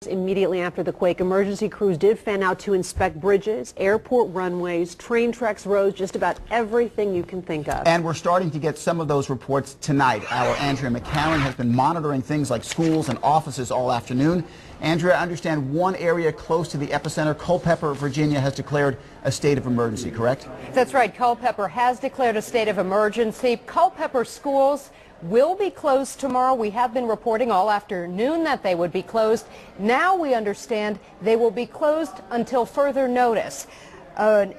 Immediately after the quake, emergency crews did fan out to inspect bridges, airport runways, train tracks, roads, just about everything you can think of. And we're starting to get some of those reports tonight. Our Andrea McCarran has been monitoring things like schools and offices all afternoon. Andrea, I understand one area close to the epicenter, Culpeper, Virginia, has declared a state of emergency, correct? That's right. Culpeper has declared a state of emergency. Culpeper schools will be closed tomorrow. We have been reporting all afternoon that they would be closed. Now we understand they will be closed until further notice. An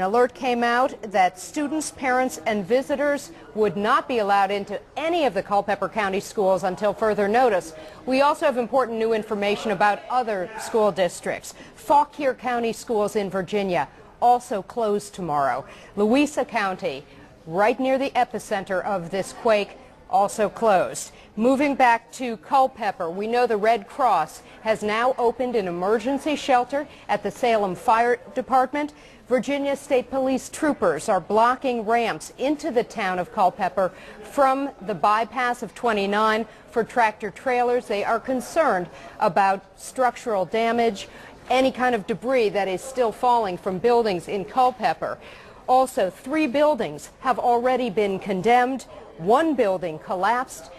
alert came out that students, parents, and visitors would not be allowed into any of the Culpeper County schools until further notice. We also have important new information about other school districts. Fauquier County schools in Virginia also closed tomorrow. Louisa County, right near the epicenter of this quake, also closed. Moving back to Culpeper, we know the Red Cross has now opened an emergency shelter at the Salem Fire Department. Virginia State Police troopers are blocking ramps into the town of Culpeper from the bypass of 29 for tractor trailers. They are concerned about structural damage, any kind of debris that is still falling from buildings in Culpeper. Also, 3 buildings have already been condemned. 1 building collapsed.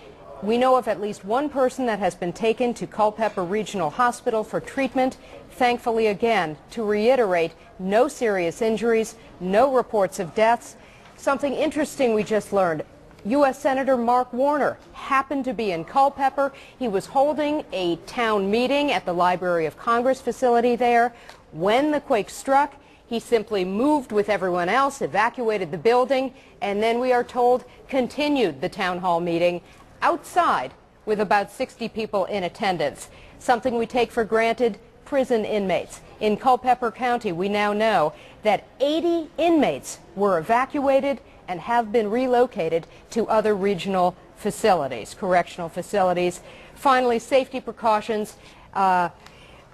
We know of at least 1 person that has been taken to Culpeper Regional Hospital for treatment. Thankfully, again, to reiterate, no serious injuries, no reports of deaths. Something interesting we just learned. U.S. Senator Mark Warner happened to be in Culpeper. He was holding a town meeting at the Library of Congress facility there. When the quake struck, he simply moved with everyone else, evacuated the building, and then we are told continued the town hall meeting outside with about 60 people in attendance. Something we take for granted, prison inmates. In Culpeper County, we now know that 80 inmates were evacuated and have been relocated to other regional facilities, correctional facilities. Finally, safety precautions.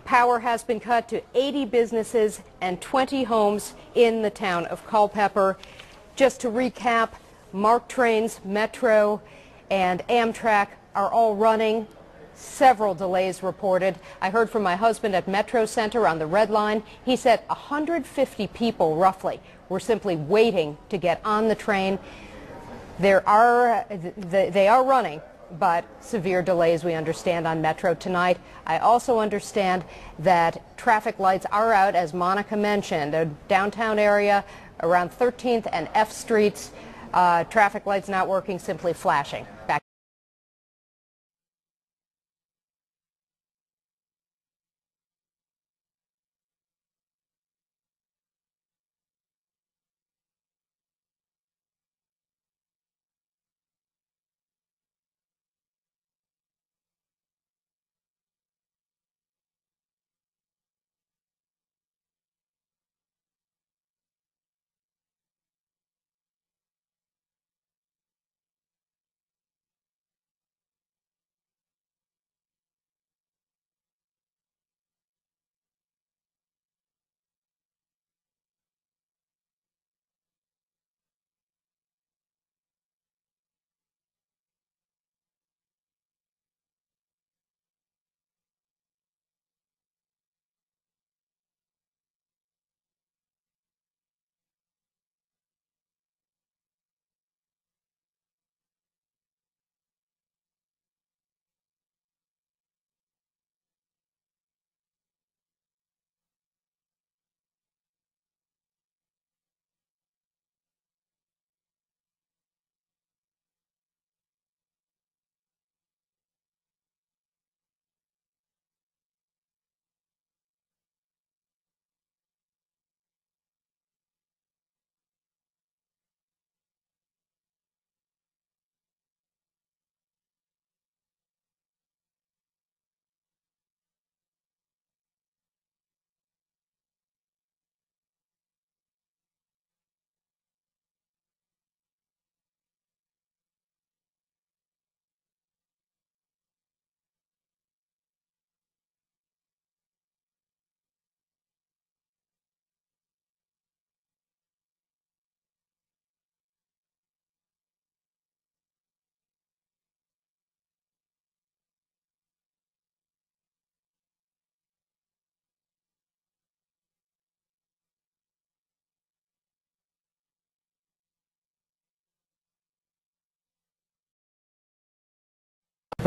Power has been cut to 80 businesses and 20 homes in the town of Culpeper. Just to recap, MARC trains, Metro, and Amtrak are all running. Several delays reported. I heard from my husband at Metro Center on the Red Line. He said 150 people, roughly, were simply waiting to get on the train. They are running, but severe delays, we understand, on Metro tonight. I also understand that traffic lights are out, as Monica mentioned. A downtown area around 13th and F Streets, traffic lights not working, simply flashing. Back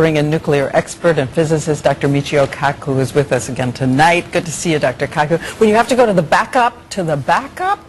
bring in nuclear expert and physicist Dr. Michio Kaku, who is with us again tonight. Good to see you, Dr. Kaku. When you have to go to the backup,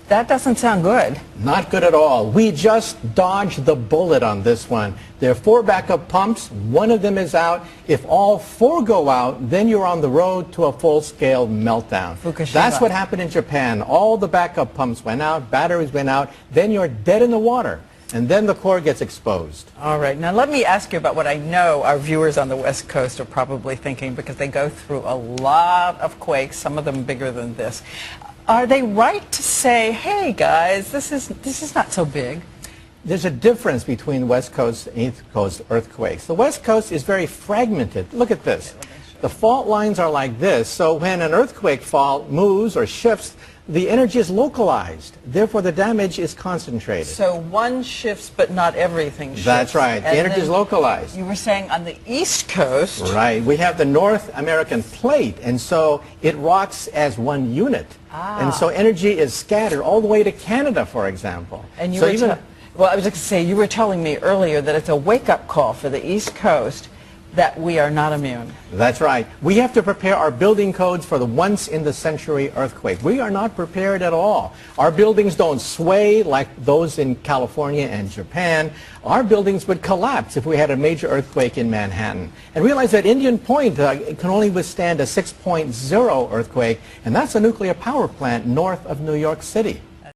that doesn't sound good. Not good at all. We just dodged the bullet on this one. There are 4 backup pumps. One of them is out. If all 4 go out, then you're on the road to a full-scale meltdown. Fukushima. That's what happened in Japan. All the backup pumps went out, batteries went out, then you're dead in the water. And then the core gets exposed. All right. Now let me ask you about what I know our viewers on the West Coast are probably thinking, because they go through a lot of quakes, some of them bigger than this. Are they right to say, hey guys, this is not so big? There's a difference between West Coast and East Coast earthquakes. The West Coast is very fragmented. Look at this. The fault lines are like this, so when an earthquake fault moves or shifts, the energy is localized. Therefore, the damage is concentrated. So one shifts, but not everything shifts. That's right. The energy is localized. You were saying on the East Coast. Right. We have the North American plate, and so it rocks as one unit. And so energy is scattered all the way to Canada, for example. And you so were well, I was going to say, you were telling me earlier that it's a wake-up call for the East Coast that we are not immune. That's right. We have to prepare our building codes for the once-in-the-century earthquake. We are not prepared at all. Our buildings don't sway like those in California and Japan. Our buildings would collapse if we had a major earthquake in Manhattan. And realize that Indian Point can only withstand a 6.0 earthquake, and that's a nuclear power plant north of New York City.